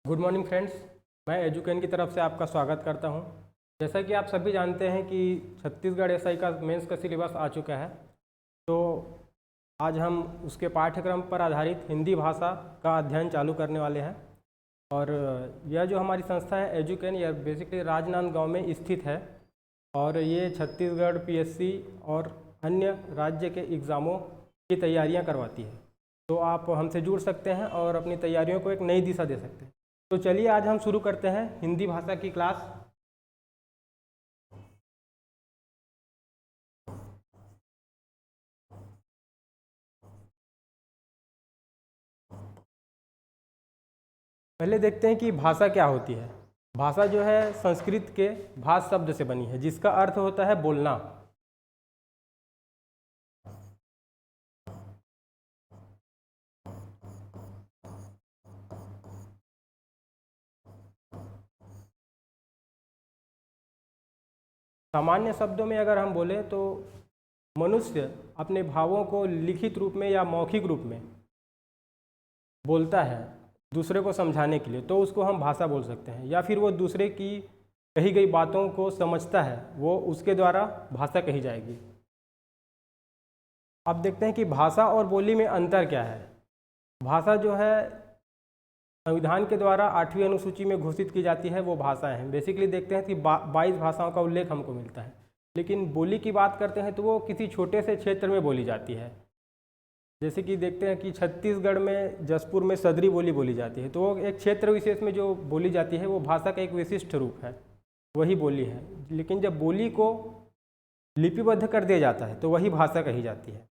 Good morning friends. मैं एजुकेन की तरफ से आपका स्वागत करता हूं। जैसा कि आप सभी जानते हैं कि छत्तीसगढ़ एसआई का मेंस का सिलेबस आ चुका है, तो आज हम उसके पाठ्यक्रम पर आधारित हिंदी भाषा का अध्ययन चालू करने वाले हैं। और यह जो हमारी संस्था है एजुकेन, यह बेसिकली राजनांदगांव में स्थित है और ये छत्तीसगढ़ पीएससी और अन्य राज्य के एग्ज़ामों की तैयारियां करवाती है। तो आप हमसे जुड़ सकते हैं और अपनी तैयारियों को एक नई दिशा दे सकते हैं। तो चलिए आज हम शुरू करते हैं हिंदी भाषा की क्लास। पहले देखते हैं कि भाषा क्या होती है। भाषा जो है संस्कृत के भाष शब्द से बनी है, जिसका अर्थ होता है बोलना। सामान्य शब्दों में अगर हम बोलें तो मनुष्य अपने भावों को लिखित रूप में या मौखिक रूप में बोलता है दूसरे को समझाने के लिए, तो उसको हम भाषा बोल सकते हैं। या फिर वो दूसरे की कही गई बातों को समझता है, वो उसके द्वारा भाषा कही जाएगी। अब देखते हैं कि भाषा और बोली में अंतर क्या है। भाषा जो है संविधान के द्वारा 8वीं अनुसूची में घोषित की जाती है, वो भाषाएं हैं। बेसिकली देखते हैं कि 22 भाषाओं का उल्लेख हमको मिलता है। लेकिन बोली की बात करते हैं तो वो किसी छोटे से क्षेत्र में बोली जाती है। जैसे कि देखते हैं कि छत्तीसगढ़ में जसपुर में सदरी बोली बोली जाती है, तो वो एक क्षेत्र विशेष में जो बोली जाती है वो भाषा का एक विशिष्ट रूप है, वही बोली है। लेकिन जब बोली को लिपिबद्ध कर दिया जाता है तो वही भाषा कही जाती है।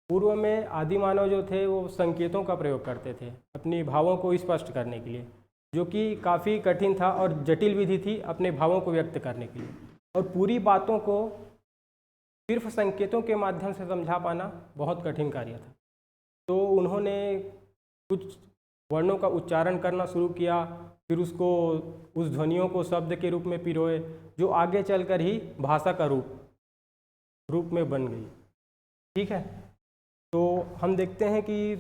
पूर्व में आदि मानव जो थे वो संकेतों का प्रयोग करते थे अपनी भावों को स्पष्ट करने के लिए, जो कि काफ़ी कठिन था और जटिल विधि थी अपने भावों को व्यक्त करने के लिए। और पूरी बातों को सिर्फ संकेतों के माध्यम से समझा पाना बहुत कठिन कार्य था। तो उन्होंने कुछ वर्णों का उच्चारण करना शुरू किया, फिर उसको उस ध्वनियों को शब्द के रूप में पिरोए, जो आगे चलकर ही भाषा का रूप में बन गई। ठीक है, तो हम देखते हैं कि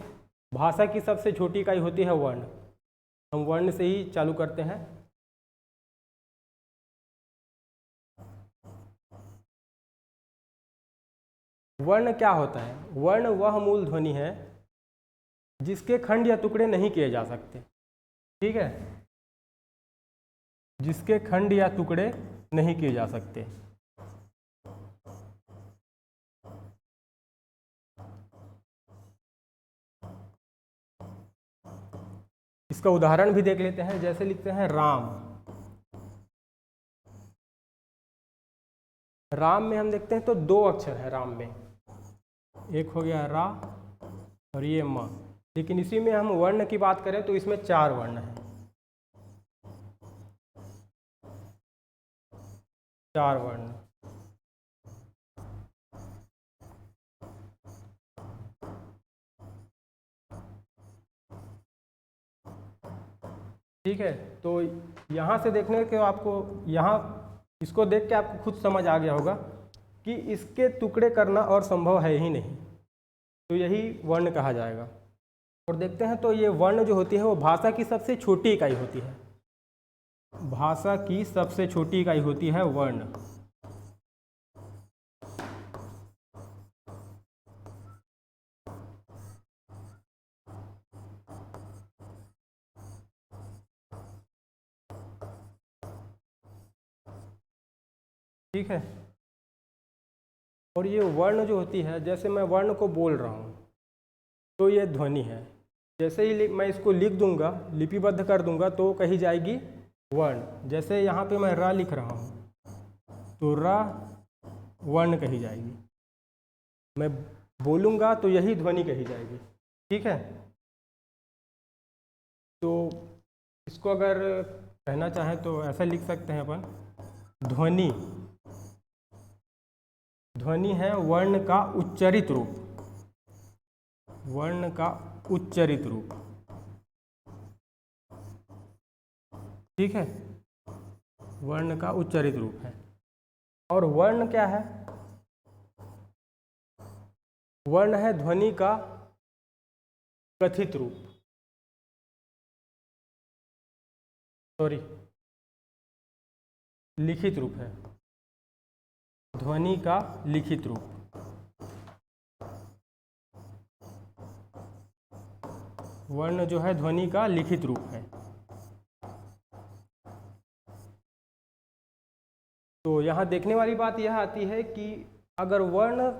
भाषा की सबसे छोटी इकाई होती है वर्ण। हम वर्ण से ही चालू करते हैं। वर्ण क्या होता है? वर्ण वह मूल ध्वनि है जिसके खंड या टुकड़े नहीं किए जा सकते। ठीक है, जिसके खंड या टुकड़े नहीं किए जा सकते। इसका उदाहरण भी देख लेते हैं। जैसे लिखते हैं राम। राम में हम देखते हैं तो दो अक्षर है राम में, एक हो गया रा और ये म। लेकिन इसी में हम वर्ण की बात करें तो इसमें 4 वर्ण हैं, 4 वर्ण। ठीक है, तो यहाँ से देखने के आपको यहाँ इसको देख के आपको खुद समझ आ गया होगा कि इसके टुकड़े करना और संभव है ही नहीं, तो यही वर्ण कहा जाएगा। और देखते हैं तो ये वर्ण जो होती है वो भाषा की सबसे छोटी इकाई होती है। भाषा की सबसे छोटी इकाई होती है वर्ण। ठीक है, और ये वर्ण जो होती है, जैसे मैं वर्ण को बोल रहा हूँ तो ये ध्वनि है। जैसे ही मैं इसको लिख दूंगा, लिपिबद्ध कर दूंगा, तो कही जाएगी वर्ण। जैसे यहाँ पे मैं रा लिख रहा हूँ तो रा वर्ण कही जाएगी। मैं बोलूँगा तो यही ध्वनि कही जाएगी। ठीक है, तो इसको अगर कहना चाहें तो ऐसा लिख सकते हैं अपन, ध्वनि। ध्वनि है वर्ण का उच्चरित रूप, वर्ण का उच्चरित रूप। ठीक है, वर्ण का उच्चरित रूप है। और वर्ण क्या है? वर्ण है ध्वनि का कथित रूप, सॉरी लिखित रूप है, ध्वनि का लिखित रूप। वर्ण जो है ध्वनि का लिखित रूप है। तो यहाँ देखने वाली बात यह आती है कि अगर वर्ण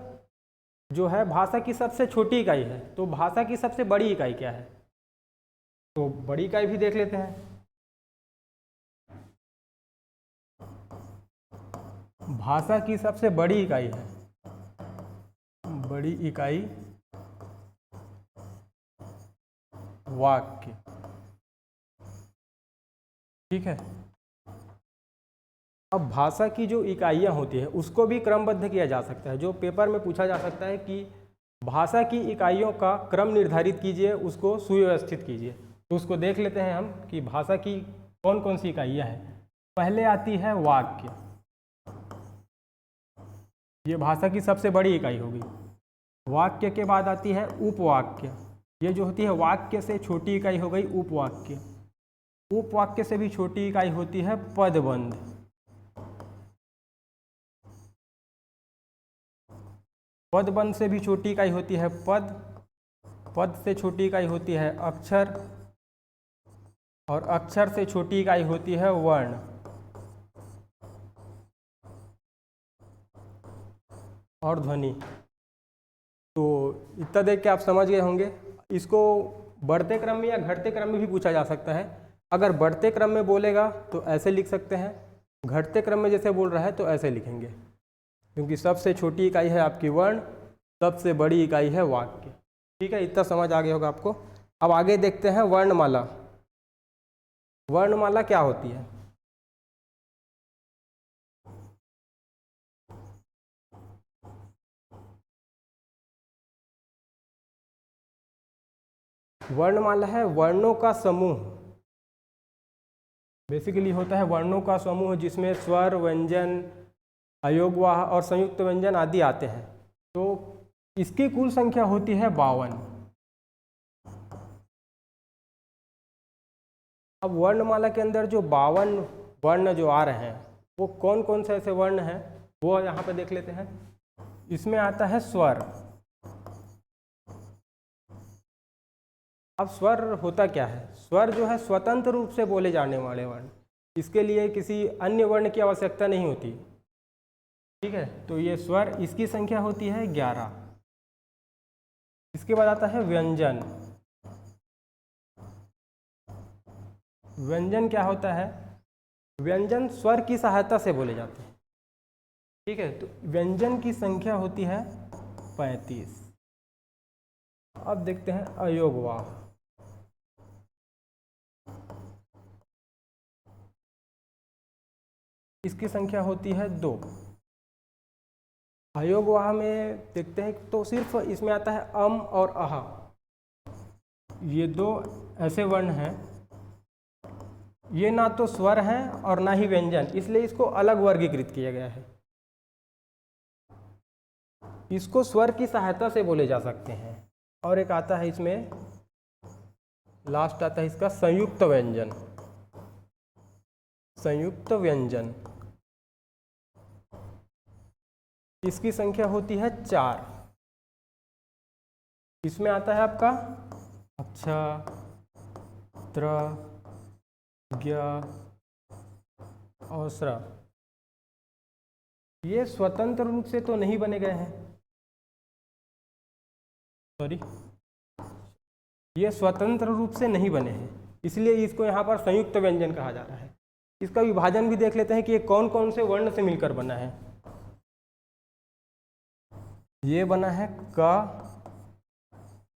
जो है भाषा की सबसे छोटी इकाई है तो भाषा की सबसे बड़ी इकाई क्या है? तो बड़ी इकाई भी देख लेते हैं। भाषा की सबसे बड़ी इकाई है, बड़ी इकाई वाक्य। ठीक है। अब भाषा की जो इकाइयाँ होती हैं उसको भी क्रमबद्ध किया जा सकता है। जो पेपर में पूछा जा सकता है कि भाषा की इकाइयों का क्रम निर्धारित कीजिए, उसको सुव्यवस्थित कीजिए। तो उसको देख लेते हैं हम कि भाषा की कौन कौन सी इकाइयाँ हैं। पहले आती है वाक्य, ये भाषा की सबसे बड़ी इकाई होगी। वाक्य के बाद आती है उपवाक्य, ये जो होती है वाक्य से छोटी इकाई हो गई उपवाक्य। उपवाक्य से भी छोटी इकाई होती है पदबंध। पदबंध से भी छोटी इकाई होती है पद। पद से छोटी इकाई होती है अक्षर, और अक्षर से छोटी इकाई होती है वर्ण। और ध्वनि। तो इतना देख के आप समझ गए होंगे। इसको बढ़ते क्रम में या घटते क्रम में भी पूछा जा सकता है। अगर बढ़ते क्रम में बोलेगा तो ऐसे लिख सकते हैं, घटते क्रम में जैसे बोल रहा है तो ऐसे लिखेंगे, क्योंकि सबसे छोटी इकाई है आपकी वर्ण, सबसे बड़ी इकाई है वाक्य। ठीक है, इतना समझ आ गया होगा आपको। अब आगे देखते हैं वर्णमाला। वर्णमाला क्या होती है? वर्णमाला है वर्णों का समूह। बेसिकली होता है वर्णों का समूह जिसमें स्वर, व्यंजन, अयोगवाह और संयुक्त व्यंजन आदि आते हैं। तो इसकी कुल संख्या होती है 52। अब वर्णमाला के अंदर जो 52 वर्ण जो आ रहे हैं वो कौन कौन से ऐसे वर्ण हैं वो यहाँ पे देख लेते हैं। इसमें आता है स्वर। अब स्वर होता क्या है? स्वर जो है स्वतंत्र रूप से बोले जाने वाले वर्ण, इसके लिए किसी अन्य वर्ण की आवश्यकता नहीं होती। ठीक है, तो ये स्वर, इसकी संख्या होती है 11। इसके बाद आता है व्यंजन। व्यंजन क्या होता है? व्यंजन स्वर की सहायता से बोले जाते हैं। ठीक है, तो व्यंजन की संख्या होती है 35। अब देखते हैं अयोगवाह। इसकी संख्या होती है 2। अयोगवाह में देखते हैं तो सिर्फ इसमें आता है अम और अह, ये 2 ऐसे वर्ण हैं। ये ना तो स्वर हैं और ना ही व्यंजन, इसलिए इसको अलग वर्गीकृत किया गया है। इसको स्वर की सहायता से बोले जा सकते हैं। और एक आता है इसमें, लास्ट आता है इसका संयुक्त व्यंजन। संयुक्त व्यंजन, इसकी संख्या होती है 4। इसमें आता है आपका अक्ष, त्र, ज्ञ और स्र। ये स्वतंत्र रूप से तो नहीं बने गए हैं, सॉरी, ये स्वतंत्र रूप से नहीं बने हैं, इसलिए इसको यहाँ पर संयुक्त व्यंजन कहा जा रहा है। इसका विभाजन भी देख लेते हैं कि ये कौन कौन से वर्ण से मिलकर बना है। ये बना है क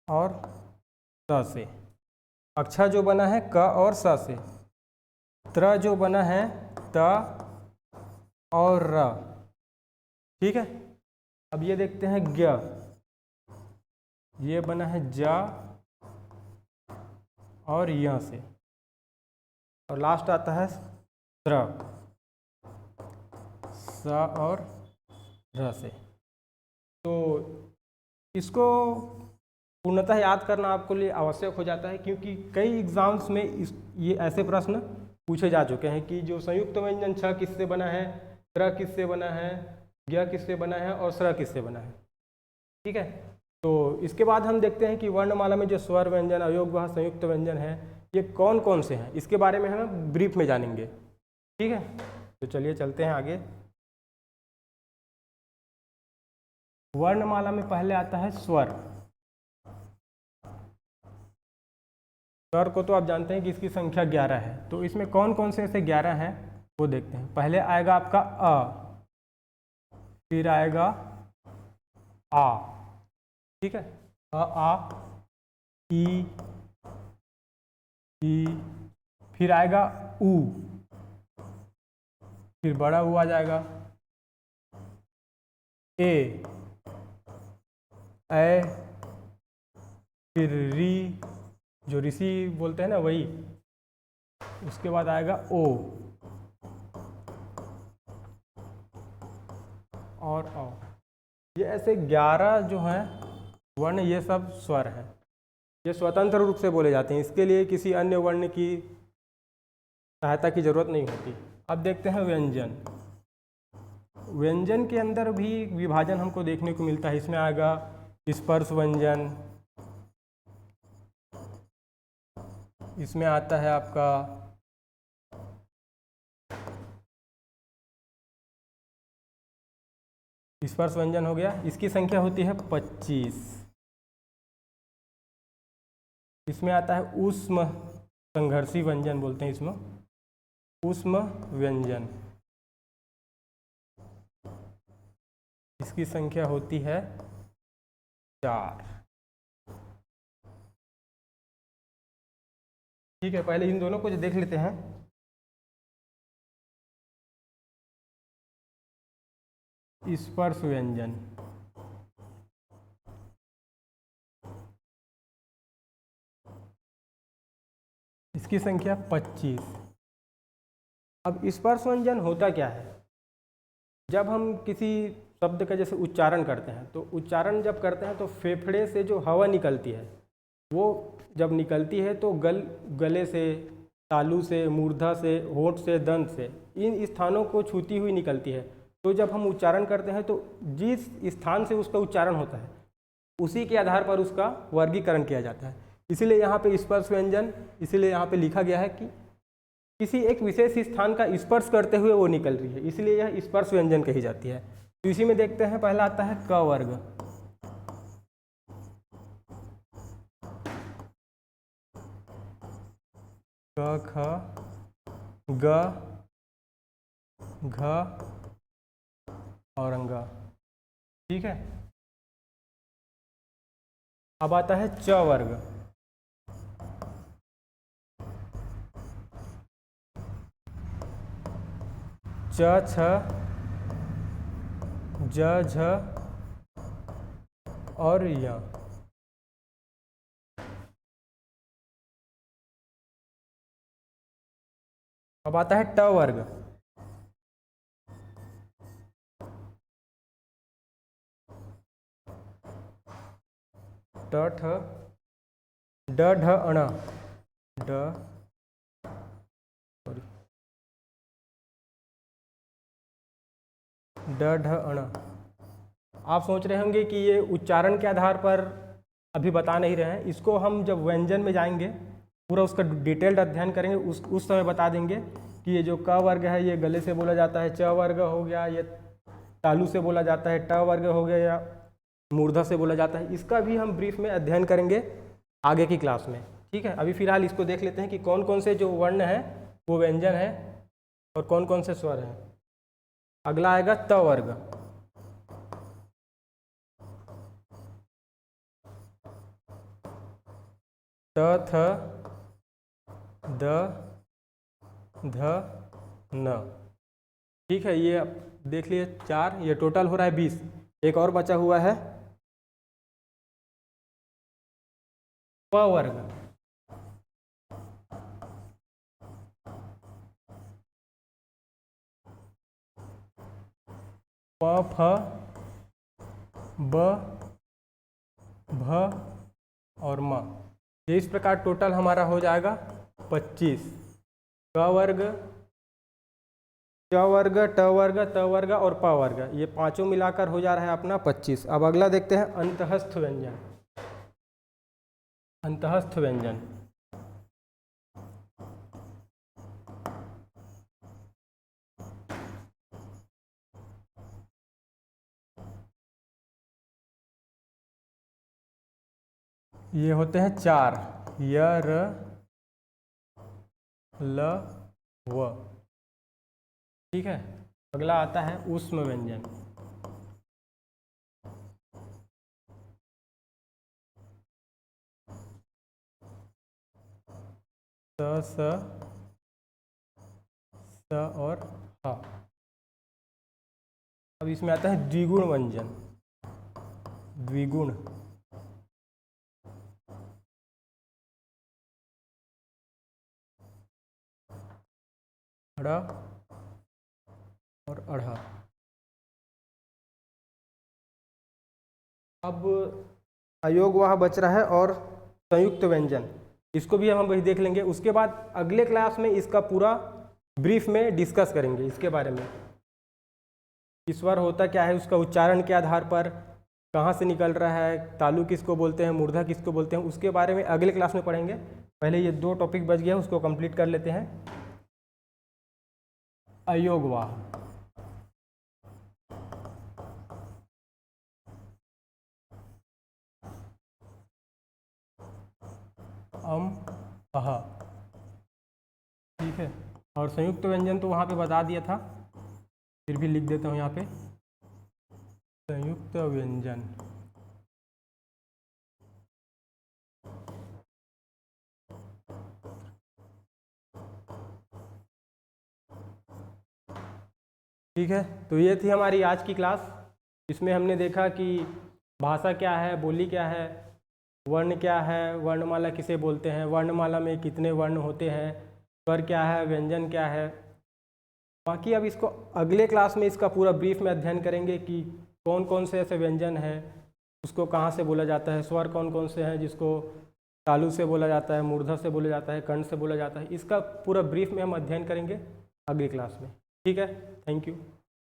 और स से। अक्षा जो बना है क और स से। त्र जो बना है त और र। ठीक है, अब ये देखते हैं ज्ञ। ये बना है ज और य से। और लास्ट आता है स्र, स और र से। तो इसको पूर्णतः याद करना आपको लिए आवश्यक हो जाता है, क्योंकि कई एग्जाम्स में ये ऐसे प्रश्न पूछे जा चुके हैं कि जो संयुक्त व्यंजन छ किससे बना है, त्र किससे बना है, ज्ञ किससे बना है और स्र किससे बना है। ठीक है, तो इसके बाद हम देखते हैं कि वर्णमाला में जो स्वर व्यंजन, अयोगवाह, संयुक्त व्यंजन है, ये कौन कौन से हैं, इसके बारे में हम ब्रीफ में जानेंगे। ठीक है, तो चलिए चलते हैं आगे। वर्णमाला में पहले आता है स्वर। स्वर को तो आप जानते हैं कि इसकी संख्या 11 है, तो इसमें कौन कौन से ऐसे 11 हैं वो देखते हैं। पहले आएगा आपका अ, फिर आएगा आ, ठीक है, आ, ई, फिर आएगा ऊ, फिर बड़ा ऊ आ जाएगा, ए, फिर री, जो ऋषि बोलते हैं ना वही, उसके बाद आएगा ओ और औ। ये ऐसे 11 जो हैं वर्ण, ये सब स्वर हैं, ये स्वतंत्र रूप से बोले जाते हैं, इसके लिए किसी अन्य वर्ण की सहायता की जरूरत नहीं होती। अब देखते हैं व्यंजन। व्यंजन के अंदर भी विभाजन हमको देखने को मिलता है। इसमें आएगा स्पर्श व्यंजन, इसमें आता है आपका स्पर्श व्यंजन हो गया, इसकी संख्या होती है 25। इसमें आता है ऊष्म संघर्षी व्यंजन, बोलते हैं इसमें ऊष्म व्यंजन, इसकी संख्या होती है 4। ठीक है, पहले इन दोनों को देख लेते हैं। स्पर्श व्यंजन, इसकी संख्या 25। अब स्पर्श व्यंजन होता क्या है? जब हम किसी शब्द का जैसे उच्चारण करते हैं, तो उच्चारण जब करते हैं तो फेफड़े से जो हवा निकलती है, वो जब निकलती है तो गले से, तालू से, मूर्धा से, होंठ से, दंत से, इन स्थानों को छूती हुई निकलती है। तो जब हम उच्चारण करते हैं तो जिस स्थान से उसका उच्चारण होता है उसी के आधार पर उसका वर्गीकरण किया जाता है। इसीलिए यहाँ पे स्पर्श व्यंजन, इसीलिए यहाँ पे लिखा गया है कि किसी एक विशेष स्थान का स्पर्श करते हुए वो निकल रही है, इसलिए यह स्पर्श व्यंजन कही जाती है। तो इसी में देखते हैं, पहला आता है क वर्ग। क, ख, ग, घ और अंग। ठीक है, अब आता है च वर्ग। च, छ, ज, झ और य। अब आता है ट वर्ग। ट, ठ, ड, ढ, अण, ड, ड, ढ, अण। आप सोच रहे होंगे कि ये उच्चारण के आधार पर अभी बता नहीं रहे हैं, इसको हम जब व्यंजन में जाएंगे पूरा उसका डिटेल्ड अध्ययन करेंगे, उस समय बता देंगे कि ये जो क वर्ग है ये गले से बोला जाता है, च वर्ग हो गया ये तालू से बोला जाता है, ट वर्ग हो गया या मूर्धा से बोला जाता है। इसका भी हम ब्रीफ में अध्ययन करेंगे आगे की क्लास में। ठीक है, अभी फिलहाल इसको देख लेते हैं कि कौन कौन से जो वर्ण हैं वो व्यंजन है और कौन कौन से स्वर हैं। अगला आएगा त वर्ग। त, थ, द, ध, न। ठीक है, ये आप देख लिए 4, ये टोटल हो रहा है 20। एक और बचा हुआ है प वर्ग। प, फ, ब, भ और म। ये इस प्रकार टोटल हमारा हो जाएगा 25। क वर्ग, च वर्ग, ट वर्ग, त वर्ग और प वर्ग, ये पांचों मिलाकर हो जा रहा है अपना 25। अब अगला देखते हैं अंतःस्थ व्यंजन। अंतःस्थ व्यंजन ये होते हैं 4, य, र, ल, व। ठीक है। अगला आता है ऊष्म व्यंजन। स, स और ह। अब इसमें आता है द्विगुण व्यंजन। द्विगुण, ड़ और अढ़। अब अयोग वह बच रहा है और संयुक्त व्यंजन, इसको भी हम वही देख लेंगे। उसके बाद अगले क्लास में इसका पूरा ब्रीफ में डिस्कस करेंगे इसके बारे में। स्वर होता क्या है, उसका उच्चारण के आधार पर कहाँ से निकल रहा है, तालु किसको बोलते हैं, मूर्धा किसको बोलते हैं, उसके बारे में अगले क्लास में पढ़ेंगे। पहले ये 2 टॉपिक बच गया, उसको कंप्लीट कर लेते हैं। अयोगवाह, अम, अह। ठीक है। और संयुक्त व्यंजन तो वहाँ पे बता दिया था, फिर भी लिख देता हूँ यहाँ पे संयुक्त व्यंजन। ठीक है। तो ये थी हमारी आज की क्लास। इसमें हमने देखा कि भाषा क्या है, बोली क्या है, वर्ण क्या है, वर्णमाला किसे बोलते हैं, वर्णमाला में कितने वर्ण होते हैं, स्वर क्या है, व्यंजन क्या है। बाकी अब इसको अगले क्लास में इसका पूरा ब्रीफ में अध्ययन करेंगे कि कौन कौन से ऐसे व्यंजन है, उसको कहाँ से बोला जाता है, स्वर कौन कौन से हैं जिसको तालु से बोला जाता है, मूर्धा से बोला जाता है, कंठ से बोला जाता है। इसका पूरा ब्रीफ में हम अध्ययन करेंगे अगली क्लास में। ठीक है। Thank you.